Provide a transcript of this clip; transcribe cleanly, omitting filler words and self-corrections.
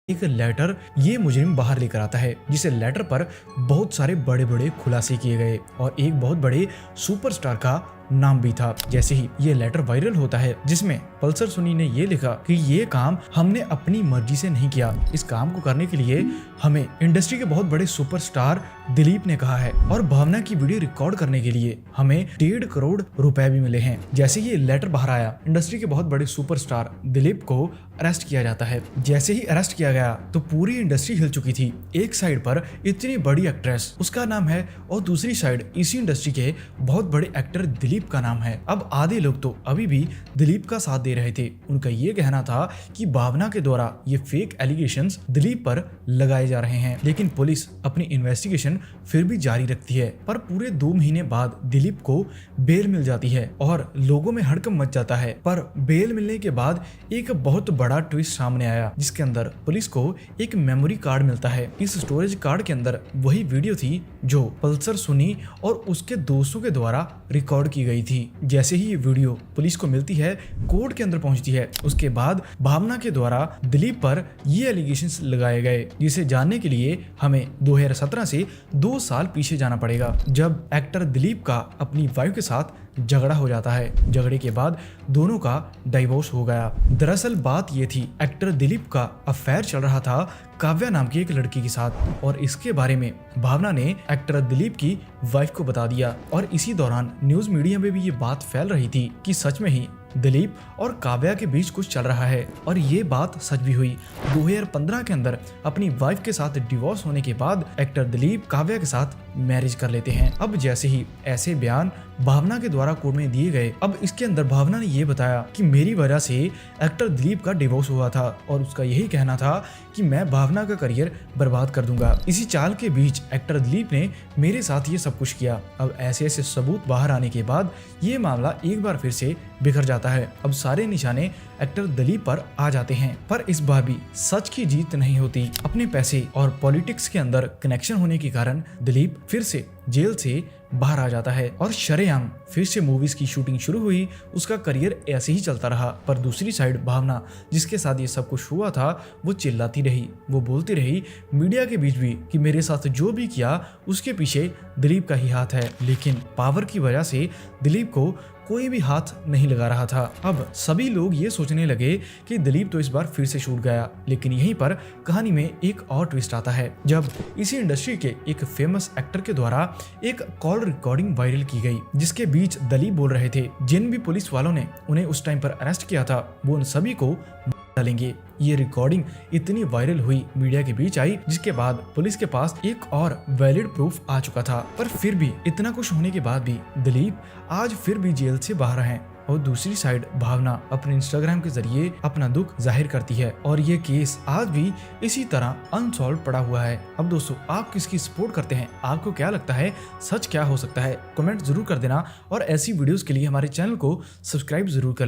एक लेटर ये मुजरिम बाहर लेकर आता है, जिसे लेटर पर बहुत सारे बड़े बड़े खुलासे किए गए और एक बहुत बड़े सुपरस्टार का नाम भी था। जैसे ही ये लेटर वायरल होता है, जिसमें पल्सर सुनी ने ये लिखा कि ये काम हमने अपनी मर्जी से नहीं किया, इस काम को करने के लिए हमें इंडस्ट्री के बहुत बड़े सुपरस्टार दिलीप ने कहा है और भावना की वीडियो रिकॉर्ड करने के लिए हमें 1.5 करोड़ रुपए भी मिले हैं। जैसे ही ये लेटर बाहर आया, इंडस्ट्री के बहुत बड़े सुपरस्टार दिलीप को अरेस्ट किया जाता है। जैसे ही अरेस्ट किया गया तो पूरी इंडस्ट्री हिल चुकी थी। एक साइड पर इतनी बड़ी एक्ट्रेस, उसका नाम है, और दूसरी साइड इसी इंडस्ट्री के बहुत बड़े एक्टर दिलीप का नाम है। अब आधे लोग तो अभी भी दिलीप का साथ दे रहे थे। उनका ये कहना था कि भावना के द्वारा ये फेक एलिगेशंस दिलीप पर लगाए जा रहे हैं, लेकिन पुलिस अपनी इन्वेस्टिगेशन फिर भी जारी रखती है। पर पूरे 2 महीने बाद दिलीप को बेल मिल जाती है और लोगों में हड़कंप मच जाता है। पर बेल मिलने के बाद एक बहुत बड़ा ट्विस्ट सामने आया, जिसके अंदर पुलिस को एक मेमोरी कार्ड मिलता है। इस स्टोरेज कार्ड के अंदर वही वीडियो थी जो पल्सर सुनी और उसके दोस्तों के द्वारा रिकॉर्ड की गई थी। जैसे ही ये वीडियो पुलिस को मिलती है, कोर्ट के अंदर पहुंचती है, उसके बाद भावना के द्वारा दिलीप पर ये एलिगेशंस लगाए गए, जिसे जानने के लिए हमें 2017 से 2 साल पीछे जाना पड़ेगा, जब एक्टर दिलीप का अपनी वाइफ के साथ झगड़ा हो जाता है। झगड़े के बाद दोनों का डाइवोर्स हो गया। दरअसल बात ये थी, एक्टर दिलीप का अफेयर चल रहा था काव्या नाम की एक लड़की के साथ, और इसके बारे में भावना ने एक्टर दिलीप की वाइफ को बता दिया। और इसी दौरान न्यूज मीडिया में भी ये बात फैल रही थी कि सच में ही दिलीप और काव्या के बीच कुछ चल रहा है, और ये बात सच भी हुई। 2015 के अंदर अपनी वाइफ के साथ डिवोर्स होने के बाद एक्टर दिलीप काव्या के साथ मैरिज कर लेते हैं। अब जैसे ही ऐसे बयान भावना के द्वारा कोर्ट में दिए गए, अब इसके अंदर भावना ने ये बताया कि मेरी वजह से एक्टर दिलीप का डिवोर्स हुआ था और उसका यही कहना था कि मैं भावना का करियर बर्बाद कर दूंगा। इसी चाल के बीच एक्टर दिलीप ने मेरे साथ ये सब कुछ किया। अब ऐसे ऐसे सबूत बाहर आने के बाद ये मामला एक बार फिर से बिखर जाता है। अब सारे निशाने एक्टर दिलीप पर आ जाते हैं, पर इस बार भी सच की जीत नहीं होती। अपने पैसे और पॉलिटिक्स के अंदर कनेक्शन होने के कारण दिलीप फिर से जेल से बाहर आ जाता है और शरेआम फिर से मूवीज की शूटिंग शुरू हुई। उसका करियर ऐसे ही चलता रहा। पर दूसरी साइड भावना, जिसके साथ ये सब कुछ हुआ था, वो चिल्लाती रही, वो बोलती रही मीडिया के बीच भी कि मेरे साथ जो भी किया उसके पीछे दिलीप का ही हाथ है। लेकिन पावर की वजह से दिलीप को कोई भी हाथ नहीं लगा रहा था। अब सभी लोग ये सोचने लगे कि दिलीप तो इस बार फिर से छूट गया। लेकिन यहीं पर कहानी में एक और ट्विस्ट आता है, जब इसी इंडस्ट्री के एक फेमस एक्टर के द्वारा एक कॉल रिकॉर्डिंग वायरल की गई, जिसके बीच दिलीप बोल रहे थे जिन भी पुलिस वालों ने उन्हें उस टाइम पर अरेस्ट किया था वो उन सभी को डालेंगे। ये रिकॉर्डिंग इतनी वायरल हुई, मीडिया के बीच आई, जिसके बाद पुलिस के पास एक और वैलिड प्रूफ आ चुका था। पर फिर भी इतना कुछ होने के बाद भी दिलीप आज फिर भी जेल से बाहर हैं। और दूसरी साइड भावना अपने इंस्टाग्राम के जरिए अपना दुख जाहिर करती है और ये केस आज भी इसी तरह अनसॉल्व पड़ा हुआ है। अब दोस्तों, आप किसकी सपोर्ट करते हैं? आपको क्या लगता है सच क्या हो सकता है? कमेंट जरूर कर देना और ऐसी वीडियोस के लिए हमारे चैनल को सब्सक्राइब जरूर कर